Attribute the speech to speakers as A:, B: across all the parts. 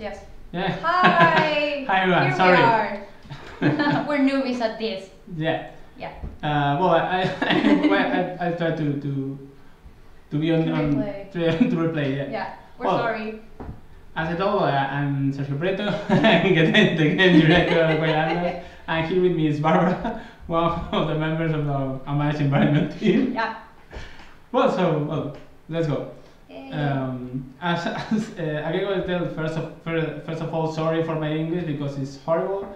A: yes.
B: Yeah.
A: Hi!
B: Hi everyone,
A: Here
B: sorry.
A: we are. We're newbies at this.
B: Yeah.
A: Yeah.
B: Well, I try to be on
A: replay.
B: to replay. Yeah.
A: Yeah. We're sorry.
B: As I told, I'm Sergio Preto, I'm the game director of Waylanders, and here with me is Barbara, one of the members of the Amazing Environment team.
A: Yeah.
B: Well, let's go.
A: Hey.
B: I will tell first of all, sorry for my English because it's horrible,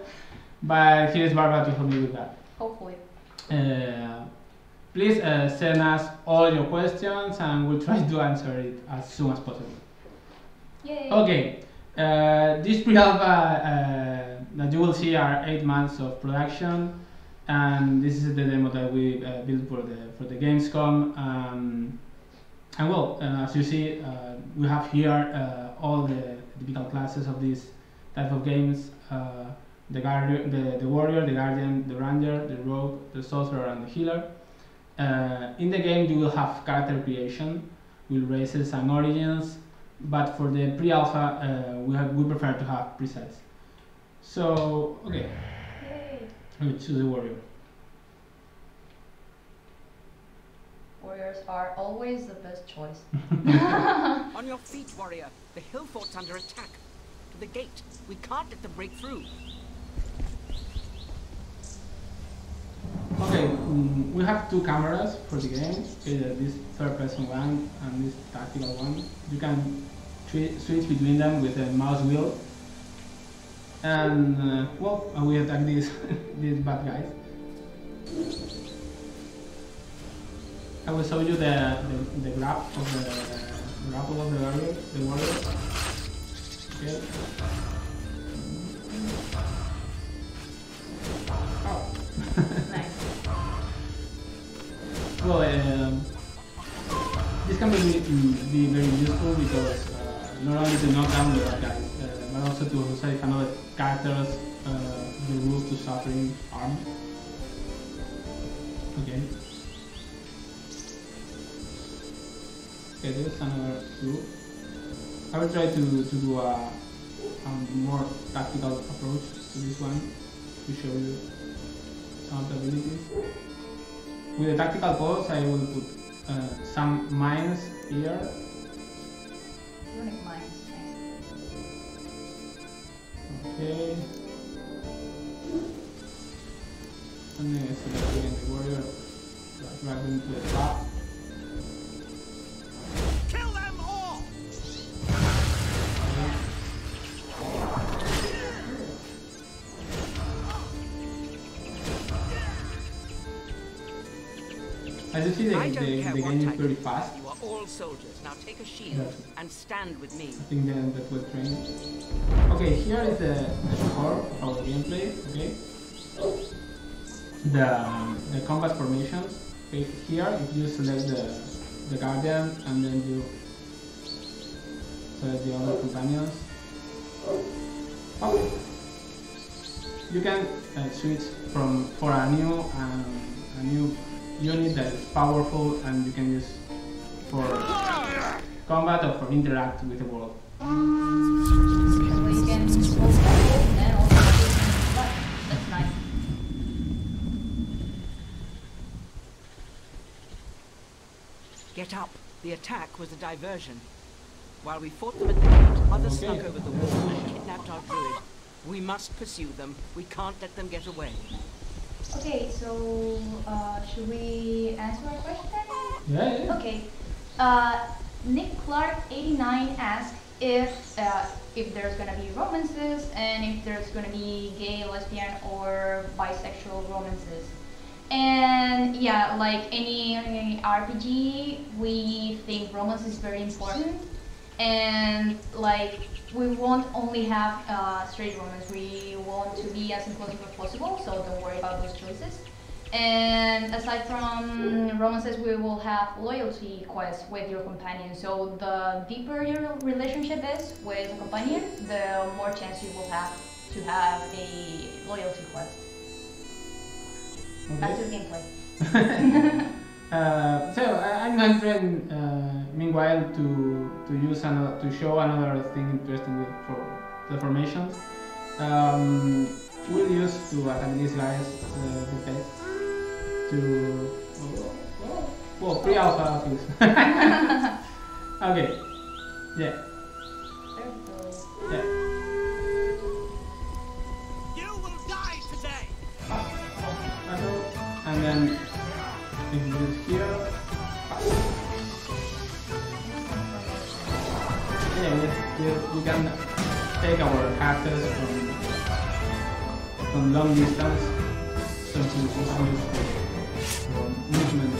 B: but here is Barbara to help me with that.
A: Hopefully.
B: Please send us all your questions and we'll try to answer it as soon as possible.
A: Yay.
B: Okay, this pre-alpha that you will see are 8 months of production, and this is the demo that we built for the Gamescom. And well, as you see, we have here all the typical classes of these type of games: the warrior, the guardian, the ranger, the rogue, the sorcerer, and the healer. In the game, you will have character creation with races and origins, but for the pre-alpha, we prefer to have presets. So, okay, we choose the warrior.
A: Warriors are always the best choice.
C: On your feet, warrior. The hill fort's under attack. To the gate. We can't let them break through.
B: Okay, we have 2 cameras for the game. This third-person one and this tactical one. You can switch between them with a mouse wheel. And well, we attack these these bad guys. I will show you the graph of the grapple of the warrior. Okay. Oh.
A: Nice.
B: Well, this can be very useful because not only to knock down the bad guys, but also to save another characters the route to suffering arm. Okay. Okay, there's another route. I will try to do a more tactical approach to this one to show you some of the abilities. With the tactical pose, I will put some mines here.
A: Runic mines, nice.
B: Okay. And then I select again the warrior, drag them to the top.
C: Kill them all!
B: As you see, the game is very fast.
C: You are all soldiers. Now take a shield and stand with me.
B: I think that we're trained. Okay, here is the core of our gameplay. Okay, the combat formations. Okay, here if you select the guardian and then you select the other companions, you can switch for a new unit that is powerful and you can use for combat or for interact with the world.
A: So you can both and also that's nice.
C: Get up. The attack was a diversion. While we fought them at the gate, others snuck over the wall and kidnapped our druid. We must pursue them. We can't let them get away.
A: Okay, so should we answer our question?
B: Yeah.
A: Okay. Nick Clark 89 asked if there's gonna be romances and if there's gonna be gay, lesbian, or bisexual romances. And yeah, like any RPG, we think romance is very important. And like we won't only have straight romance, we want to be as inclusive as possible, so don't worry about those choices. And aside from romances, we will have loyalty quests with your companion. So the deeper your relationship is with a companion, the more chance you will have to have a loyalty quest.
B: Okay.
A: Back to the gameplay.
B: So I'm trying meanwhile to use to show another thing interesting the formations. We'll use to attack these guys the best to. Well, pre-alpha feels. Okay. Yeah. Yeah.
C: You will die today.
B: And then if you use here. Yeah, we can take our characters from long distance, something is useful for movement.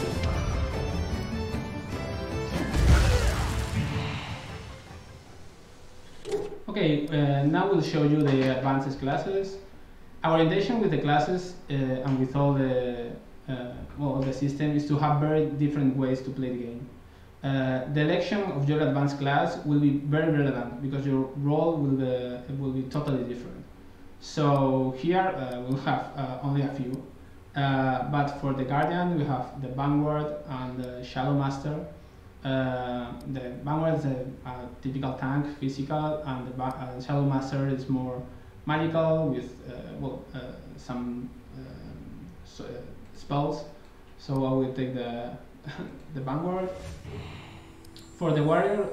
B: Okay, now we'll show you the advanced classes. Our intention with the classes and with all the the system is to have very different ways to play the game. The election of your advanced class will be very relevant because your role will be totally different. So here we'll have only a few, but for the Guardian we have the Vanguard and the Shadow Master. The Vanguard is a typical tank, physical, and the Shadow Master is more magical with some spells. So I will take the the Vanguard. For the Warrior,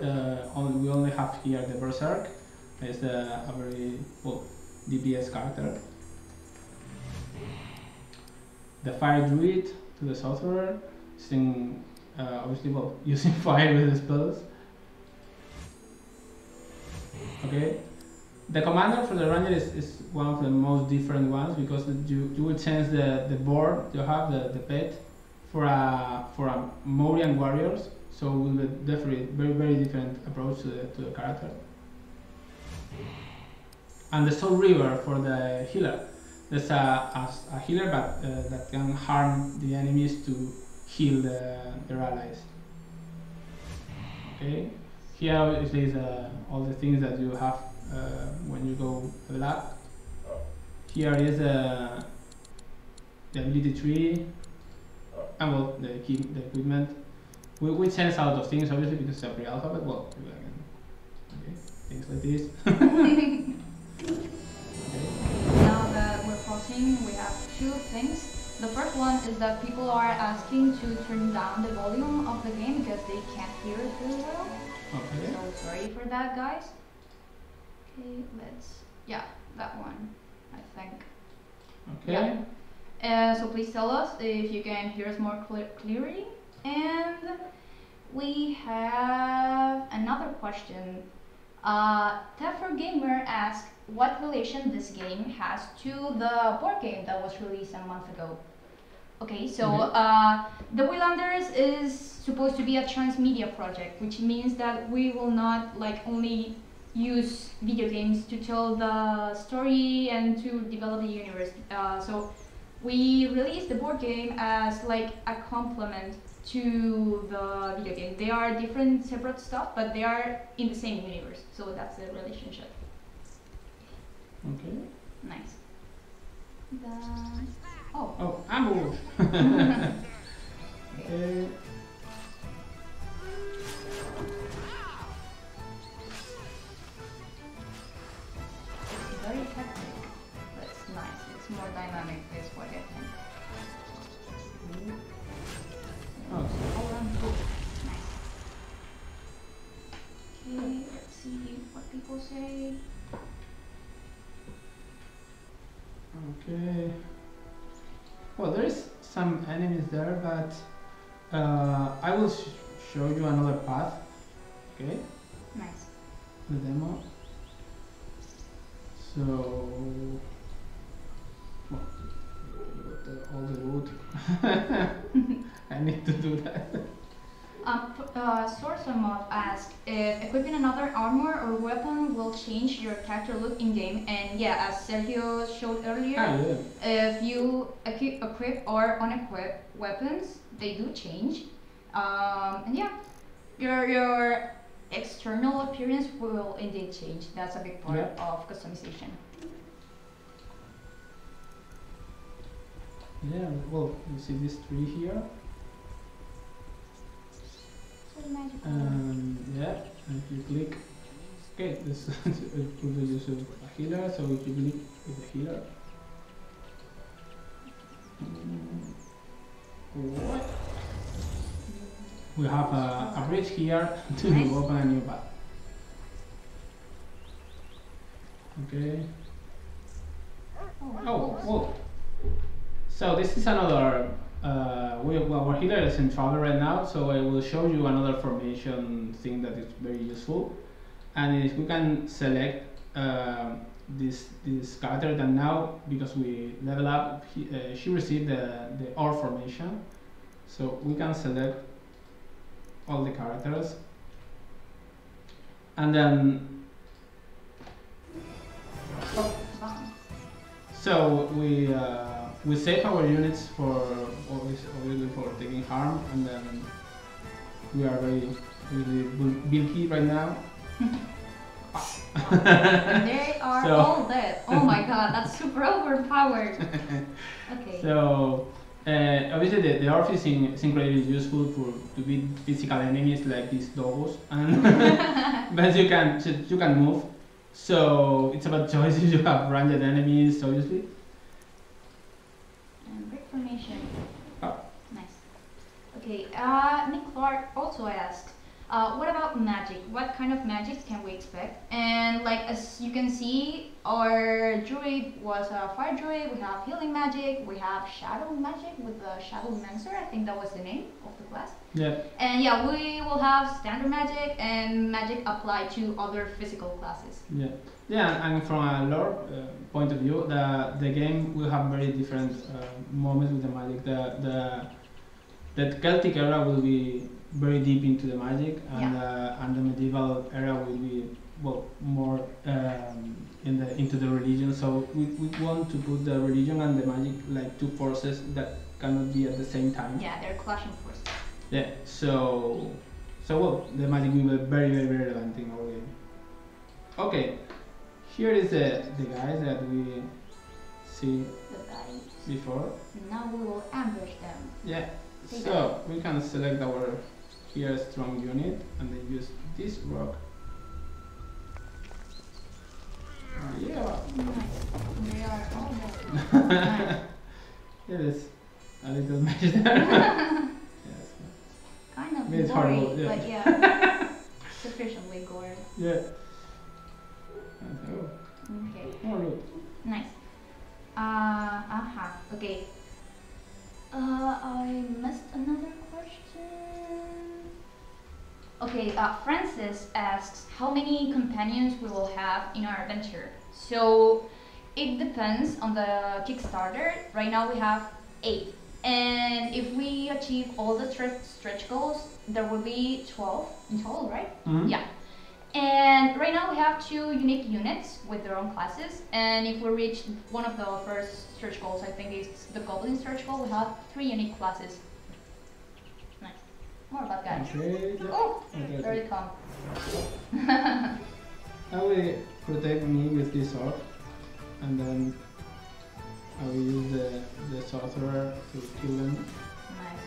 B: we only have here the Berserk. It's a very DPS character. The Fire Druid to the Sorcerer, obviously using fire with the spells. Okay. The Commander for the Ranger is one of the most different ones because you will change the board you have, the pet, for a Maurian Warriors. So it will be definitely very different approach to the character. And the Soul River for the healer. There's a healer but that can harm the enemies to heal their allies. Okay. Here obviously is all the things that you have when you go level up. Here is the ability tree and the equipment. We change out of things obviously because it's a pre-alpha, but okay, things like this. Okay.
A: Now that we're pausing, we have two things. The first one is that people are asking to turn down the volume of the game because they can't hear it really well.
B: Okay.
A: So sorry for that, guys. Okay, that one, I think.
B: Okay.
A: Yeah. So please tell us if you can hear us more clearly. And we have another question. Teffer Gamer asked what relation this game has to the board game that was released a month ago. Okay, so the Waylanders is supposed to be a transmedia project, which means that we will not only use video games to tell the story and to develop the universe. So we released the board game as a complement to the video game. They are different, separate stuff, but they are in the same universe. So that's the relationship.
B: Okay.
A: Nice.
B: Ambush. Okay.
A: Very hectic. That's nice. It's more dynamic this way, I think.
B: Oh.
A: All around cool. Nice. Okay, let's see what people say.
B: Okay. Well, there's some enemies there, but I will show you another path. Okay.
A: Nice.
B: The demo. So, all the loot. I need to do that.
A: Sorcermod asked if equipping another armor or weapon will change your character look in game, and yeah, as Sergio showed earlier, if you equip or unequip weapons, they do change. And yeah, your external appearance will indeed change. That's a big part of customization.
B: Yeah, well, you see this tree here?
A: So magical.
B: Yeah, and if you click, Okay, this will use a healer, so if you believe with the healer. What? We have a bridge here to
A: Nice.
B: open a new path. Okay. Oh, whoa. So this is another. Our healer is in trouble right now, so I will show you another formation thing that is very useful. And if we can select this character, then now because we level up, she received the R formation. So we can select all the characters, and then so we save our units for obviously for taking harm, and then we are very really bulky right now.
A: They are
B: So-
A: all dead. Oh my god, that's super overpowered. Okay.
B: So obviously the Orph is incredibly useful to beat physical enemies like these doggos, and but you can move. So it's about choices. You have ranged enemies, obviously.
A: And great formation.
B: Oh.
A: Nice. Okay, Nick Clark also asked, what about magic? What kind of magic can we expect? And like as you can see, our druid was a fire druid. We have healing magic. We have shadow magic with the shadow mancer. I think that was the name of the class.
B: Yeah.
A: And yeah, we will have standard magic and magic applied to other physical classes.
B: Yeah, yeah, and from a lore point of view, the game will have very different moments with the magic. The Celtic era will be very deep into the magic, and the medieval era will be more into the religion. So we want to put the religion and the magic like two forces that cannot be at the same time.
A: Yeah, they're clashing forces.
B: Yeah, so the magic will be very relevant in our game. Okay, here is the guys that we see
A: The guys.
B: before.
A: Now we will ambush them.
B: Yeah,
A: See
B: so we can select our here strong unit and then use this rock. Yeah,
A: Nice. They are all dead. Nice.
B: it is a little mess there. Yes.
A: Kind of
B: It's
A: gory,
B: horrible, yeah.
A: but yeah, sufficiently gory.
B: Yeah. Oh,
A: Okay,
B: more loot.
A: nice. Okay. I missed another question. Okay, Francis asks how many companions we will have in our adventure. So it depends on the Kickstarter. Right now we have 8. And if we achieve all the stretch goals, there will be 12 in total, right?
B: Mhm.
A: Yeah. And right now we have 2 unique units with their own classes. And if we reach one of the first stretch goals, I think it's the Goblin stretch goal, we have 3 unique classes. Nice. More about that.
B: Okay. Yeah.
A: Oh,
B: Okay.
A: there it comes.
B: I will protect me with this orb, and then I will use the sorcerer to kill them.
A: Nice.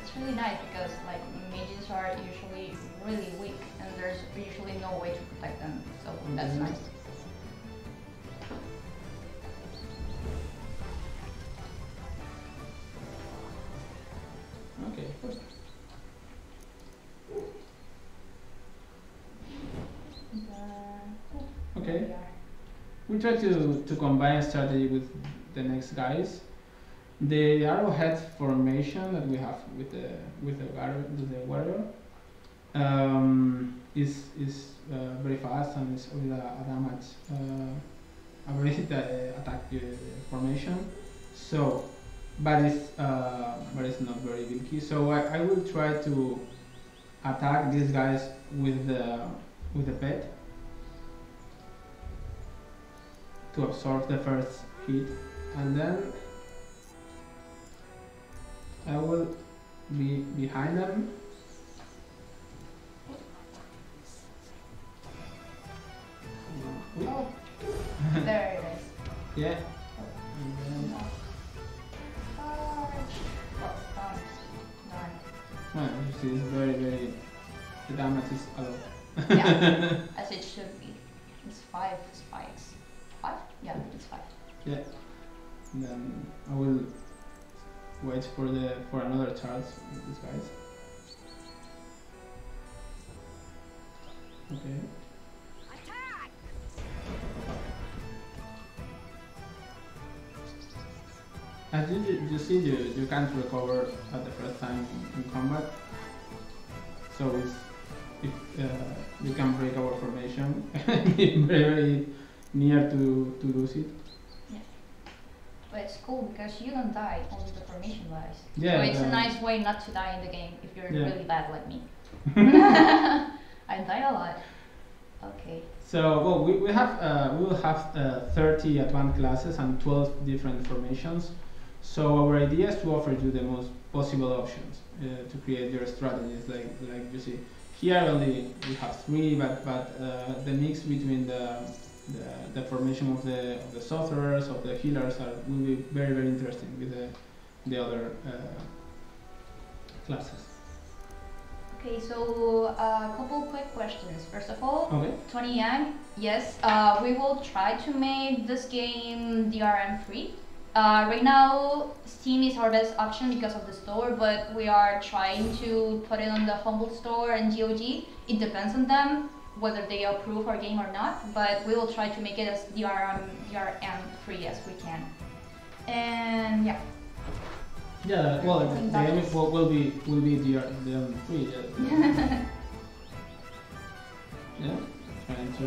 A: It's really nice because like mages are usually really weak and there's usually no way to protect them. So that's
B: Mhm.
A: nice.
B: Okay. Okay.
A: There we are.
B: We try to combine strategy with the next guys. The arrowhead formation that we have with the warrior is very fast and is with a damage a very attack formation. So, but it's not very bulky. So I will try to attack these guys with the pet to absorb the first hit, and then I will be behind them.
A: Oh, there it is.
B: Yeah. And then,
A: Charge. Oh, done.
B: well, you see, it's very the damage is a lot.
A: Yeah, as it should be. It's 5 spikes. 5? Yeah, it's 5.
B: Yeah. And then I will wait for another charge with these guys. Okay. As you see, you can't recover at the first time in combat. So if you can break our formation, very very near to lose it.
A: Yeah. But it's cool because you don't die, only the formation dies.
B: Yeah,
A: so it's a nice way not to die in the game if you're really bad like me. I died a lot. Okay.
B: So well, we will have 30 advanced classes and 12 different formations. So our idea is to offer you the most possible options to create your strategies. Like you see here, only we have 3, but the mix between the formation of the sorcerers, of the healers will be very very interesting with the other classes.
A: Okay, so a couple quick questions. First of all,
B: Okay.
A: Tony Yang, yes, we will try to make this game DRM free. Right now, Steam is our best option because of the store, but we are trying to put it on the Humble Store and GOG. It depends on them whether they approve our game or not, but we will try to make it as DRM free as we can. And yeah.
B: Yeah, well, the game will be DRM free. Yeah. Yeah, trying to.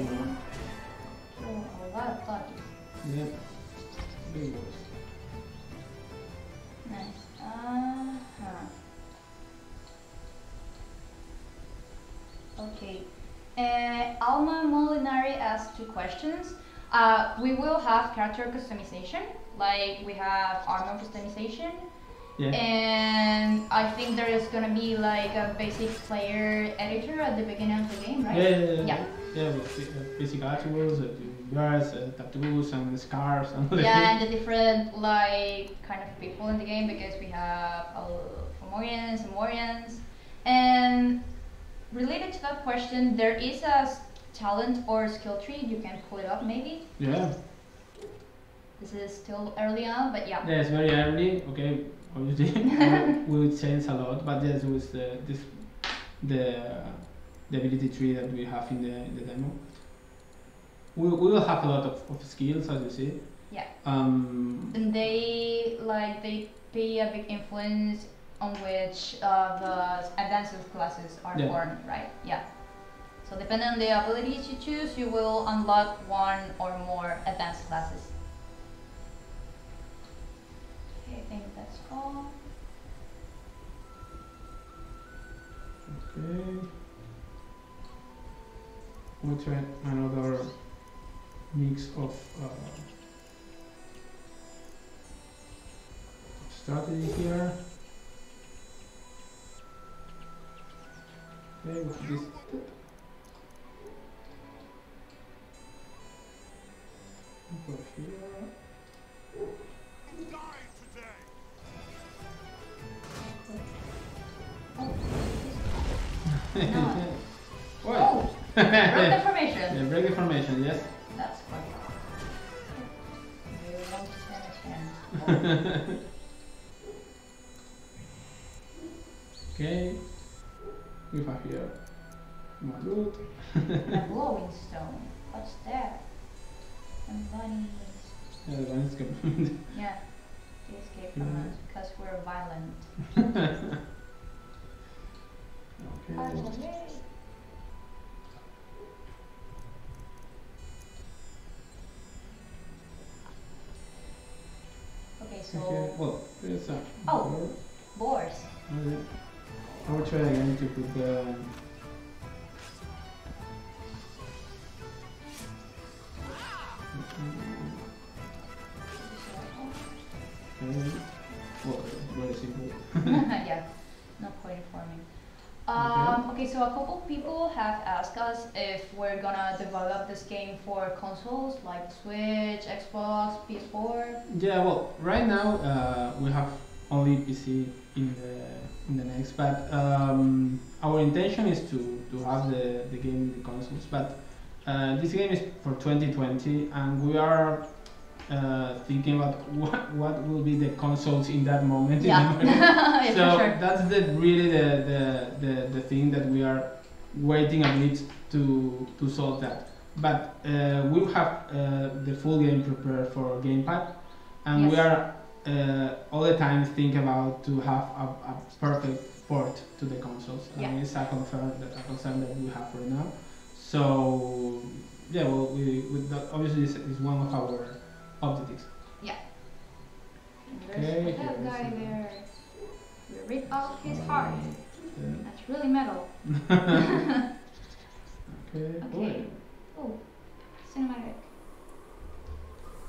A: Oh, a lot of dodges.
B: Yeah. Big words.
A: Nice. Okay. Alma Molinari asked 2 questions. We will have character customization, like we have armor customization.
B: Yeah.
A: And I think there is gonna be like a basic player editor at the beginning of the game, right?
B: Yeah. Yeah, with basic attributes, bears, tattoos, and scars, and
A: yeah, and the different like kind of people in the game because we have Fomorians and Morians. And related to that question, there is a talent or skill tree. You can pull it up, maybe.
B: Yeah.
A: This is still early on, but yeah.
B: Yeah, it's very early. Okay, obviously we will change a lot, but yes, with the ability tree that we have in the demo, we will have a lot of skills, as you see.
A: Yeah. And they pay a big influence on which the advanced classes are formed, right? Yeah. So depending on the abilities you choose, you will unlock 1 or more advanced classes. Okay, I think that's all.
B: Okay. We'll try another mix of strategy here. Okay, with this. Go here.
A: No.
B: What?
A: Oh! Broke the formation!
B: Yeah, break the formation, yes.
A: That's fun. You don't stand a chance.
B: Okay. We have here more loot.
A: A glowing stone. What's that? And bunnies.
B: Yeah, the bunnies come.
A: Yeah. They escape from us because we're violent.
B: Okay.
A: Yay! Okay, so
B: Okay. Well, there's a
A: Oh. boars.
B: Okay. I will try again to put the. Okay. Well, very simple.
A: Yeah, no point informing. Okay, so a couple people have asked us if we're gonna develop this game for consoles like Switch, Xbox, PS4.
B: Yeah, well, right now we have only PC in the next. But our intention is to have the game in the consoles. But this game is for 2020, and we are thinking about what will be the consoles in that moment.
A: Yeah.
B: In the market.
A: Yeah,
B: So
A: for sure.
B: that's really the thing that we are waiting a bit to solve that. But we have the full game prepared for gamepad, and we
A: Yes.
B: are all the time think about to have a perfect port to the consoles.
A: Yeah.
B: And it's a concern that we have right now. So yeah, well, obviously this is one of our objectives.
A: Yeah.
B: Okay,
A: There's that
B: here's
A: guy
B: the-
A: there. We rip out his heart. That's really metal.
B: Okay.
A: Okay. Oh, cinematic.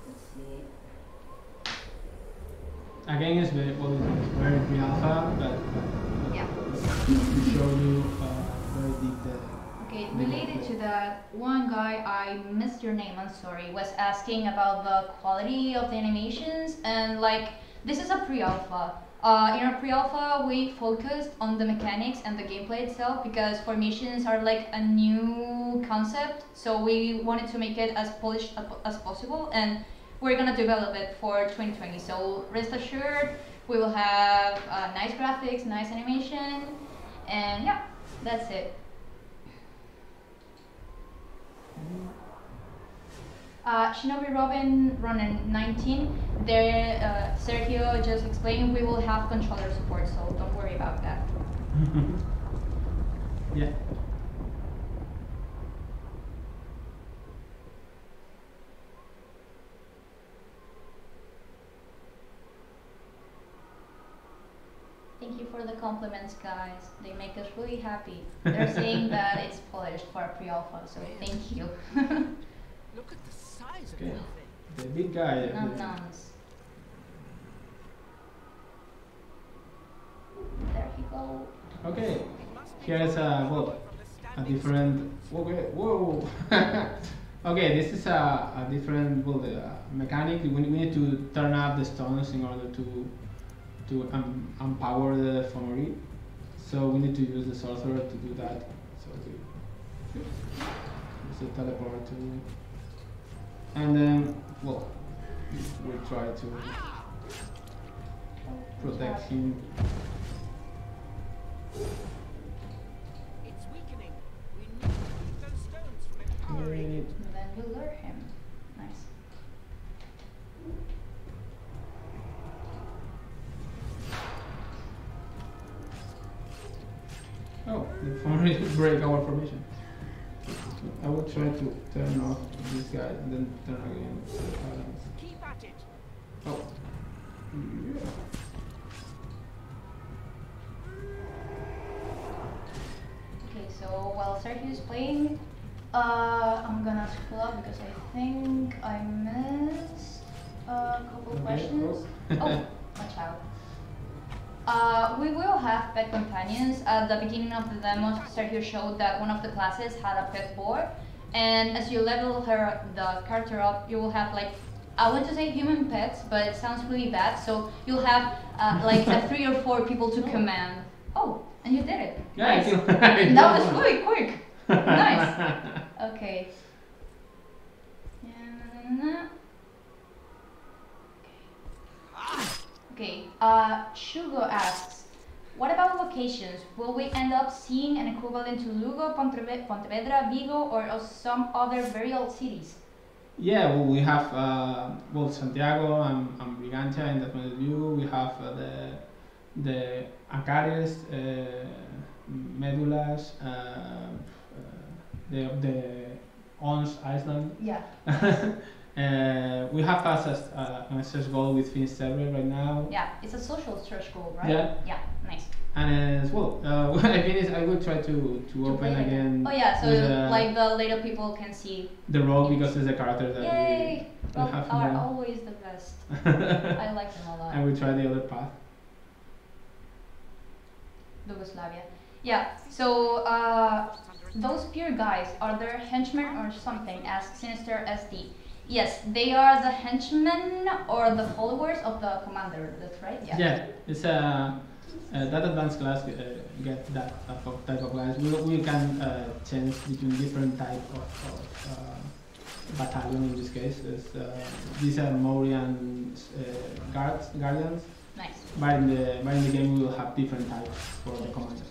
A: Let's see.
B: Again, it's very pre-alpha, but
A: Yeah.
B: to show you very detailed.
A: Okay, related to that, one guy, I missed your name, I'm sorry, was asking about the quality of the animations, and like, this is a pre-alpha. In our pre-alpha, we focused on the mechanics and the gameplay itself because formations are like a new concept, so we wanted to make it as polished as possible, and we're gonna develop it for 2020. So rest assured, we will have nice graphics, nice animation, and yeah, that's it. Shinobi Robin Ronin 19. There, Sergio just explained we will have controller support, so don't worry about that.
B: Yeah.
A: Thank you for the compliments, guys. They make us really happy. They're saying that it's polished for pre-alpha, so thank you.
C: Look at the size of
B: Okay.
C: that thing.
B: The big guy.
A: Num-nums. There he go.
B: Okay.
C: It must be
B: Here is a
C: from the
B: a
C: standing
B: different. Okay. Whoa. Okay, this is a different mechanic. We need to turn up the stones in order to empower the Fomori. So we need to use the sorcerer to do that. So we use the teleport to, and then we try to protect him.
C: It's weakening. We need to keep those stones from empowering
B: Okay.
C: it.
A: And then we lure him. Nice.
B: Oh, the Fomori break our formation. I will try to turn off this guy and then turn again.
C: Keep at it.
B: Oh. Yeah.
A: Okay, so while Sergio is playing, I'm gonna scroll up because I think I missed a couple
B: Okay.
A: questions. Oh, watch out. We will have pet companions. At the beginning of the demo, Sergio showed that one of the classes had a pet boar, and as you level the character up, you will have like, I want to say human pets, but it sounds really bad. So you'll have like 3 or 4 people to command. Oh, and you did it.
B: Yeah,
A: Nice.
B: I feel
A: That was really quick. Nice. Okay. Okay. Shugo asks, what about locations? Will we end up seeing an equivalent to Lugo, Pontevedra, Vigo, or some other very old cities?
B: Yeah, well, we have Santiago and Brigantia in that point of view. We have the Ancares, Medulas, the Ons Island.
A: Yeah.
B: We have an stretch goal with Finisterre right now.
A: Yeah, it's a social stretch goal, right?
B: Yeah.
A: Yeah, nice.
B: And as well, when I finish, I will try to open
A: play it.
B: again.
A: Oh yeah, so
B: with,
A: like the later people can see.
B: the rogue because it's a character that
A: Yay!
B: we
A: Rogue
B: have
A: are
B: now.
A: always the best. I like them a lot.
B: And we try the other path.
A: Yugoslavia. Yeah, so those pure guys, are they henchmen or something? Asks Sinister SD. Yes, they are the henchmen or the followers of the commander, that's right? Yeah.
B: Yeah, it's that advanced class get that type of class. We can change between different type of battalion in this case. These are Morian guardians.
A: Nice.
B: But in the game we will have different types for the commander.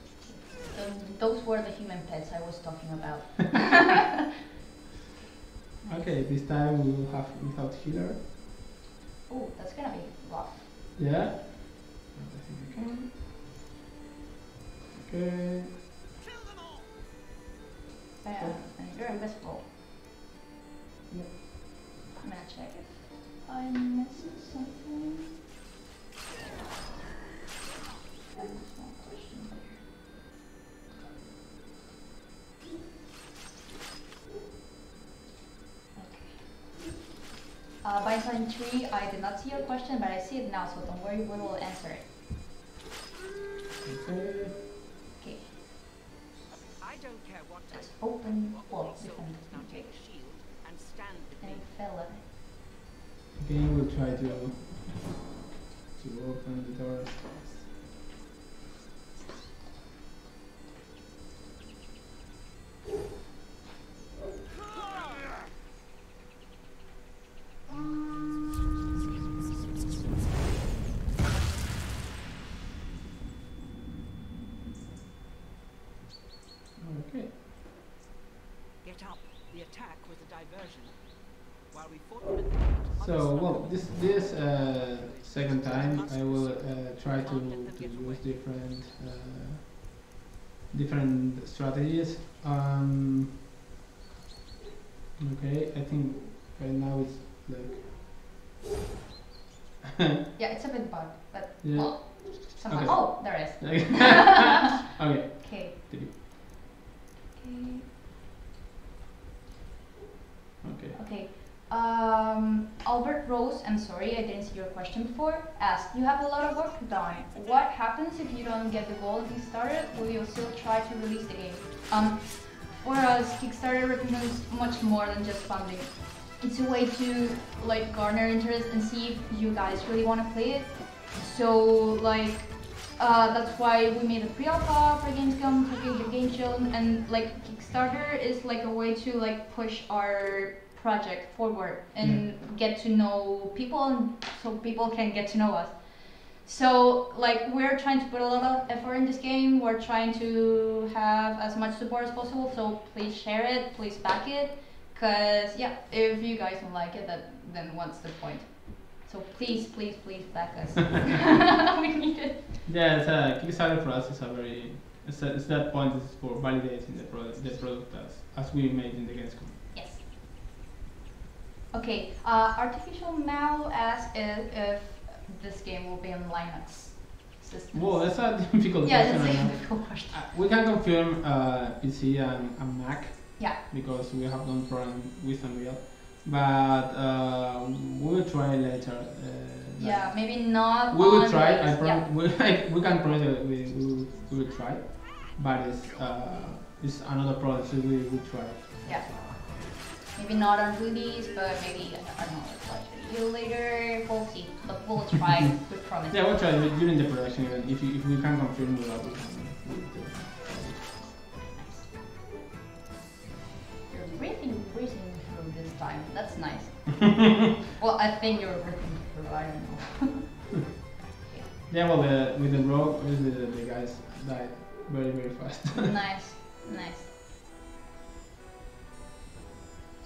A: Those were the human pets I was talking about.
B: Okay, this time we will have without healer.
A: Oh, that's gonna be rough.
B: Yeah. I think we can. Okay.
A: And you're invisible.
B: Yep.
A: I'm gonna check if I missed something. That's one question. By sign 3, I did not see your question, but I see it now, so don't worry, we will answer it.
B: Okay.
A: Okay.
C: I don't care what
A: Let's open wall.
C: also now take a shield and stand with
A: And
C: me.
A: fella.
B: Again, we'll try to open the doors. Okay.
C: Get up. The attack was a diversion. While we fought them at the gate,
B: So,
C: others
B: well,
C: snuck
B: this second time I will try to use different strategies. Okay, I think right now it's like
A: Yeah, it's a bit bugged, but
B: yeah.
A: well, somehow.
B: Okay.
A: Oh, there is.
B: Okay.
A: Okay.
B: Did
A: Okay.
B: Okay.
A: Okay. Albert Rose, I'm sorry, I didn't see your question before, asked, you have a lot of work done. What happens if you don't get the goal of Kickstarter? Will you still try to release the game? For us, Kickstarter represents much more than just funding. It's a way to like garner interest and see if you guys really want to play it. So like that's why we made a pre-alpha for Gamescom, for the game show, and like Kickstarter is like a way to like push our project forward and get to know people, and so people can get to know us. So like we're trying to put a lot of effort in this game. We're trying to have as much support as possible. So please share it, please back it, cause yeah, if you guys don't like it, then what's the point? So please, please, please back us. We need it.
B: Yeah, Kickstarter for us is a very it's that point is for validating the product as we made in the Gamescom.
A: Yes. Okay. Artificial Mal asks if this game will be on Linux systems.
B: Well, that's a difficult
A: Yeah,
B: question.
A: that's a
B: right now.
A: difficult question.
B: We can confirm PC and Mac.
A: Yeah.
B: Because we have done program with Unreal, but we will try later.
A: Yeah, maybe not.
B: We will
A: on
B: try.
A: Linux, yeah.
B: We can promise that we will try, but it's another product, so we will try.
A: Yeah. Maybe not on release, but maybe I don't know, like a year later. We'll see, but we'll try. We promise.
B: Yeah, we'll try during the production. Even if we can confirm we will do.
A: You're breathing through this time. That's nice. Well, I think you're breathing through. I don't know.
B: Yeah, well, with the rogue, obviously the guys died very very fast.
A: Nice, nice.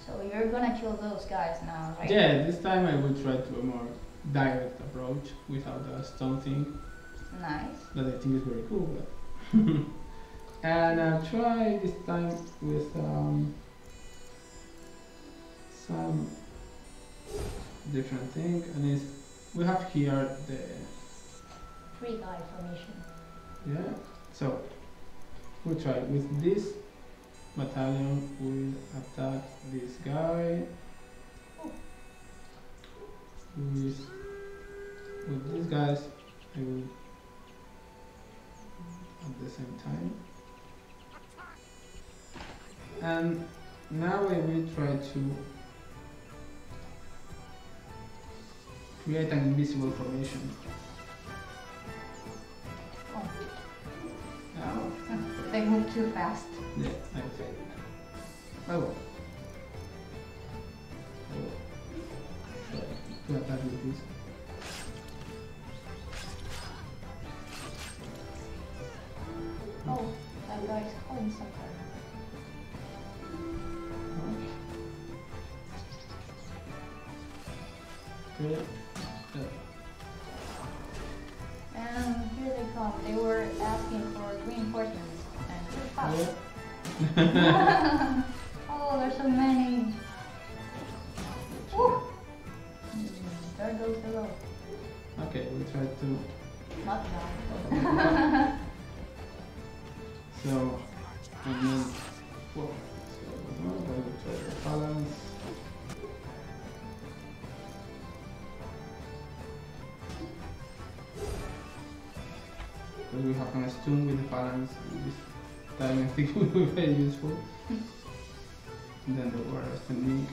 A: So you're gonna kill those guys now, right?
B: Yeah, this time I will try to a more direct approach without the stone thing.
A: Nice.
B: That I think is very cool. But and I'll try this time with some different thing, and it's we have here the
A: Free guy formation.
B: yeah. So we'll try with this battalion. We'll attack this guy.
A: Oh.
B: With these guys, I will at the same time. And now we will try to create an invisible formation.
A: They move too fast.
B: Yeah, I would say. I will. Try to attack with this.
A: Oh, that guy's calling something.
B: Okay.
A: And here they come. They were asking for reinforcements and too fast.
B: Yeah.
A: Oh, there's so many. Woo. There goes the road.
B: Okay, we'll try to.
A: Not bad.
B: So, and then, whoa. So, we'll try the balance. Because we have a stun with the balance, this time I think will be very useful. And then the war technique.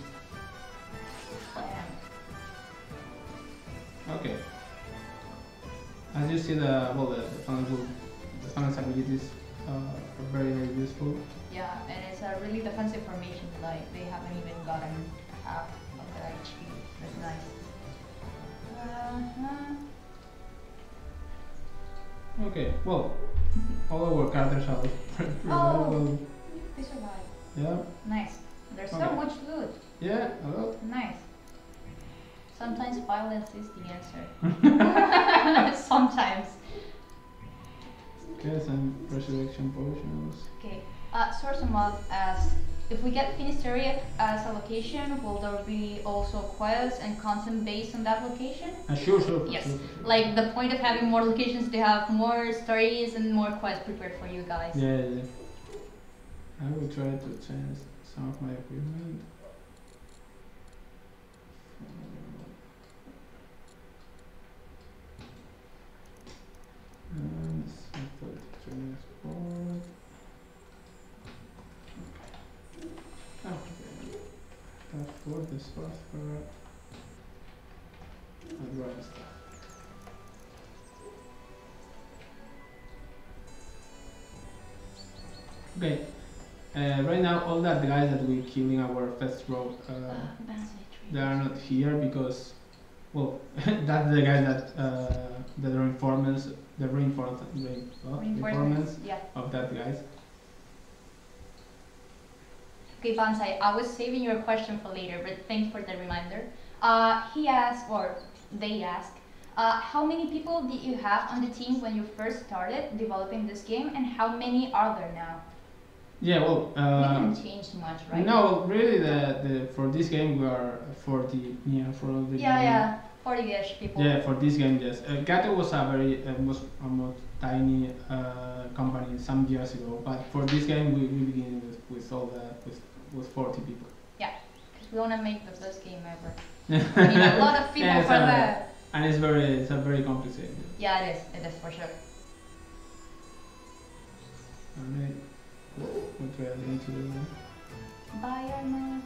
B: Okay. As you see, the balance abilities are very useful.
A: Yeah, and it's a really defensive formation. Like they haven't even gotten half of the HP. That's nice.
B: Okay, well, all our characters are pretty well.
A: They survived.
B: Yeah.
A: Nice. There's so
B: Okay.
A: much loot.
B: Yeah, a lot.
A: Nice. Sometimes violence is the answer. Sometimes.
B: Okay, some resurrection potions.
A: Okay. Source of Mod asks, if we get Finisterre as a location, will there be also quests and content based on that location?
B: Sure.
A: Yes.
B: Sure.
A: Like the point of having more locations to have more stories and more quests prepared for you guys.
B: Yeah. I will try to change some of my equipment. And simple transport. Okay. That's for the source for advanced stuff. Okay. Right now, all that guys that we kill in our first row, they are not here because, well, that's the guys that the reinforcements, reinforcements
A: Yeah.
B: of that guys.
A: Okay, Bansai, I was saving your question for later, but thanks for the reminder. He asked, or they asked, how many people did you have on the team when you first started developing this game, and how many are there now?
B: Yeah, well,
A: We didn't change much, right?
B: no, really, the for this game we are 40 for all the game.
A: Yeah, 40-ish people.
B: Yeah, for this game, yes. Gato was a very was almost tiny company some years ago, but for this game we begin with all the with 40 people.
A: Yeah, because we want to make the best game ever. We need a lot of people
B: Yeah,
A: for that.
B: And it's a very complex game.
A: Yeah, it is for sure.
B: Alright, we'll try again to do
A: Bye, Arma.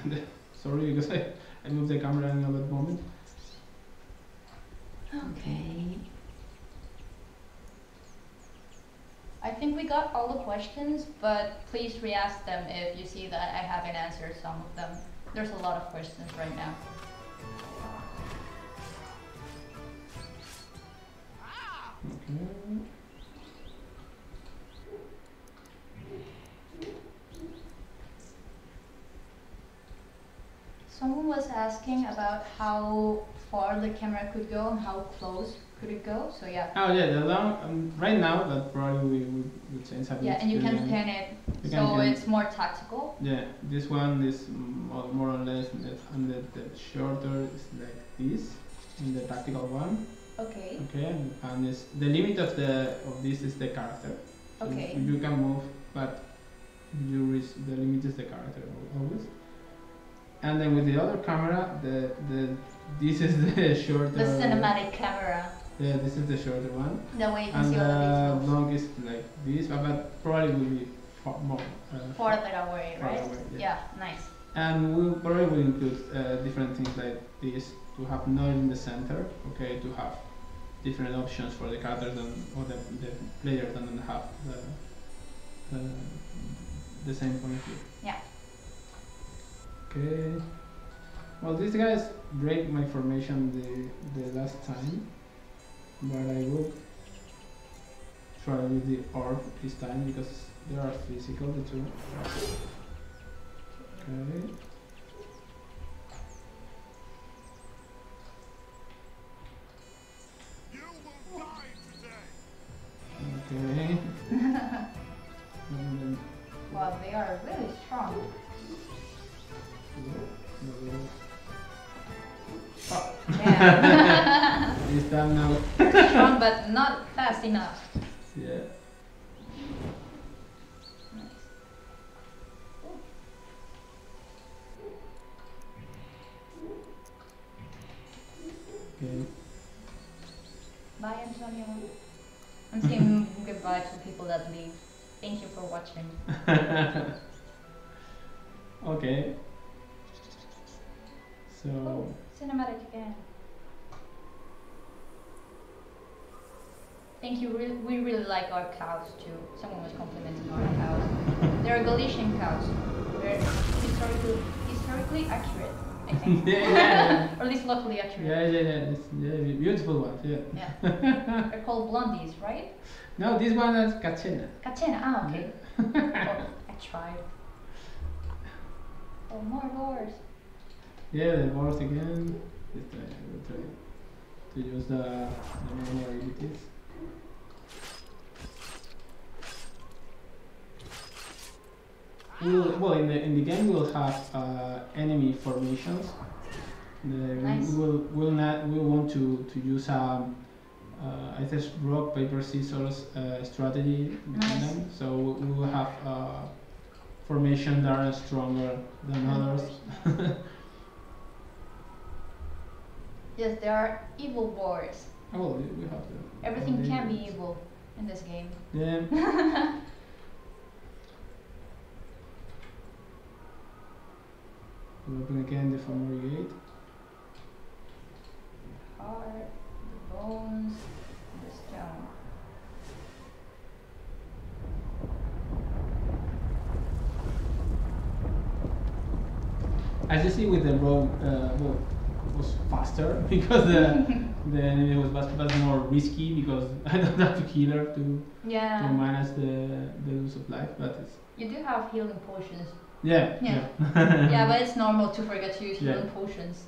B: that. Sorry, because I moved the camera in a bad moment.
A: Okay. I think we got all the questions, but please re-ask them if you see that I haven't answered some of them. There's a lot of questions right now.
B: Okay.
A: Someone was asking about how far the camera could go and how close could it go, so yeah.
B: Oh yeah, the long right now that probably we change a bit.
A: Yeah, and you can
B: the-
A: pin it,
B: you
A: so
B: can pin-
A: it's more tactical.
B: Yeah, this one is more or less, and the shorter is like this in the tactical one.
A: Okay,
B: Okay, and this, the limit of this is the character. So
A: okay.
B: you can move, but you reach the limit is the character always. And then with the other camera, this is the shorter.
A: The cinematic camera,
B: Yeah, this is the shorter one.
A: the way you can
B: And
A: see all the
B: the
A: details.
B: long is like this, but probably will be more.
A: Farther away,
B: Far
A: right?
B: away, yeah.
A: Yeah, nice.
B: And we'll probably will include different things like this to have noise in the center, okay, to have different options for the characters or the players that don't have the same point of view.
A: Yeah.
B: Okay. Well, these guys break my formation the last time, but I will try with the orb this time because they are physical, the two. Okay. Okay.
A: Well, they are really strong.
B: Oh.
A: Yeah.
B: This time now.
A: Strong, but not fast enough.
B: Yeah.
A: Nice.
B: Okay.
A: Bye, Antonio. I'm saying goodbye to people that leave. Thank you for watching.
B: Okay. So.
A: Oh, cinematic again. Thank you. We really like our cows too. Someone was complimenting our cows. They're Galician cows. They're historically accurate, I think.
B: Yeah.
A: Or at least locally accurate.
B: Yeah. It's, beautiful one. Yeah.
A: Yeah. They're called blondies, right?
B: No, this one is Cachena.
A: Catena. Ah, okay. Oh, I tried. Oh, more doors.
B: Yeah, the board again. This time I will try to use the normal abilities. Well, in the game we'll have enemy formations.
A: Nice.
B: We want to use either rock paper scissors strategy between
A: Nice.
B: them. So we will have formations that are stronger than others.
A: Yes, there are evil boards.
B: Oh, we have
A: Everything can be evil in this game.
B: Yeah. We open again the Family Gate.
A: Heart, the bones, the stone.
B: As you see with the road, well, it was faster because the enemy was more risky because I don't have a healer to
A: Yeah.
B: manage the use of life, but it's
A: You do have healing potions.
B: yeah.
A: Yeah, but it's normal to forget to use
B: Yeah.
A: healing potions.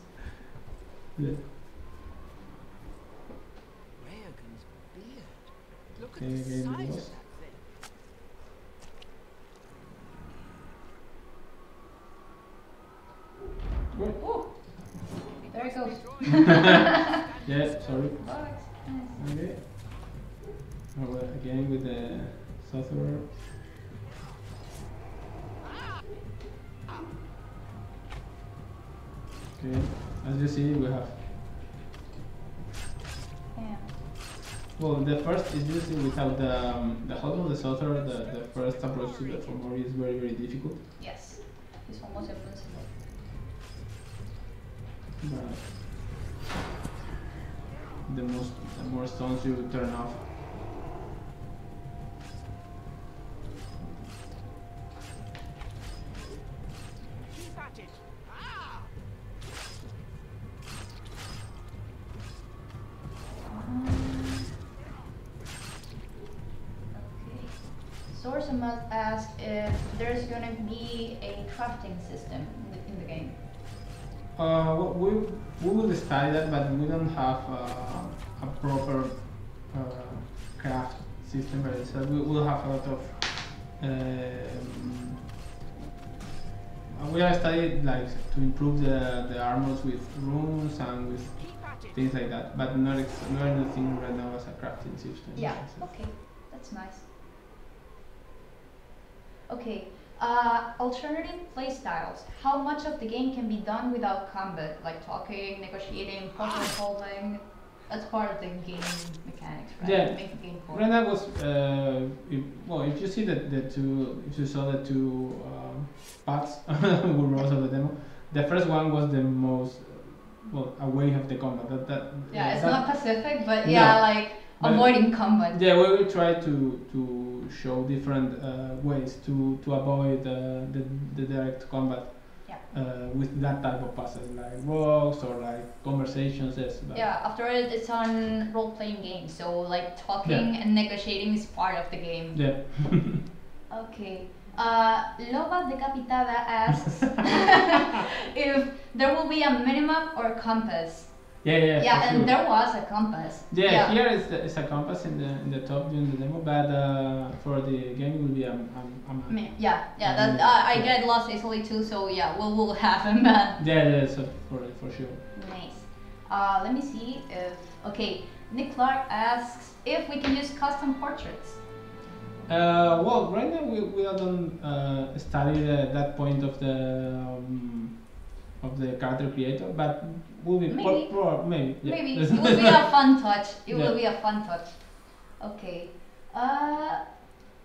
B: Yeah.
C: Rayogun's beard. Look
B: Okay,
C: at the
B: again,
C: size
B: boss.
C: of that thing.
B: Wait.
A: Oh, there it goes.
B: Yeah, sorry.
A: Bugs. Nice.
B: Okay. Oh, well, again with the sorcerer. Okay, as you see, we have.
A: Yeah.
B: Well, the first is usually without the hold of the sorcerer. The first approach to the Fomori is very difficult.
A: Yes. It's almost invincible.
B: But the more stones you turn off.
C: Keep at it. Ah!
A: Okay. Source must ask if there's gonna be a crafting system in the game.
B: Well, we will decide that, but we don't have a proper craft system by itself. We will have a lot of. We are studying like to improve the armors with runes and with
C: Keep at it.
B: things like that, but not anything right now as a crafting system.
A: Yeah. Okay. That's nice. Okay. Alternative playstyles. How much of the game can be done without combat, like talking, negotiating, puzzle solving? That's part of the game mechanics, right?
B: Yeah.
A: To make the game fun.
B: Right now was if you see if you saw the two paths with rows of the demo, the first one was the most well, away of the combat.
A: Yeah, it's not Pacific, but
B: No.
A: yeah, like
B: But
A: avoiding combat.
B: yeah, we will try to show different ways to avoid the direct combat.
A: Yeah.
B: With that type of puzzles, like walks or like conversations. Yes.
A: Yeah, after all, it's on role-playing game, so like talking and negotiating is part of the game.
B: Yeah.
A: Okay. Loba Decapitada asks if there will be a minimap or compass.
B: Yeah,
A: Yeah,
B: for
A: and
B: sure.
A: there was a compass.
B: Yeah, here is a compass in the top during the demo, but for the game it will be a map.
A: Yeah, that I get lost easily too, so yeah, we'll have a map.
B: Yeah, so for sure.
A: Nice. Let me see if Nick Clark asks if we can use custom portraits.
B: Well, right now we haven't studied that point of the character creator, but will be
A: Maybe.
B: maybe. Yeah.
A: Maybe it will be a fun touch. It
B: Yeah.
A: will be a fun touch. Okay.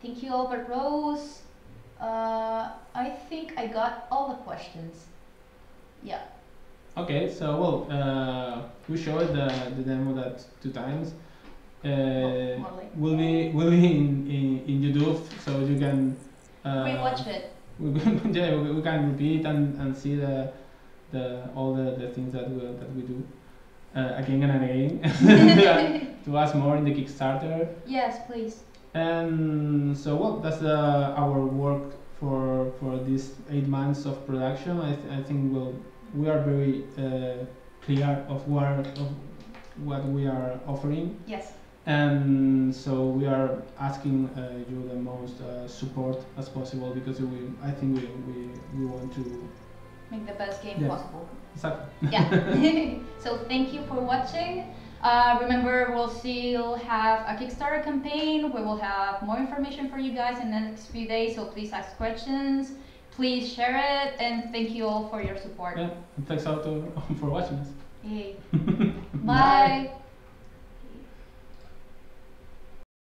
A: Thank you, Albert Rose. I think I got all the questions. Yeah.
B: Okay, so well, we showed the demo that 2 times.
A: Lovely.
B: Will be in YouTube, so you can
A: Rewatch it.
B: we can repeat and see all the things that we do again and again to ask more in the Kickstarter.
A: Yes, please.
B: And so well, that's our work for these 8 months of production. I think we are very clear of what we are offering.
A: Yes.
B: And so we are asking you the most support as possible, because I think we want to
A: Make the best game possible.
B: Exactly.
A: Yeah. So thank you for watching. Remember, we'll still have a Kickstarter campaign. We will have more information for you guys in the next few days, so please ask questions. Please share it, and thank you all for your support.
B: Yeah, and thanks out for watching us.
A: Yay. Bye.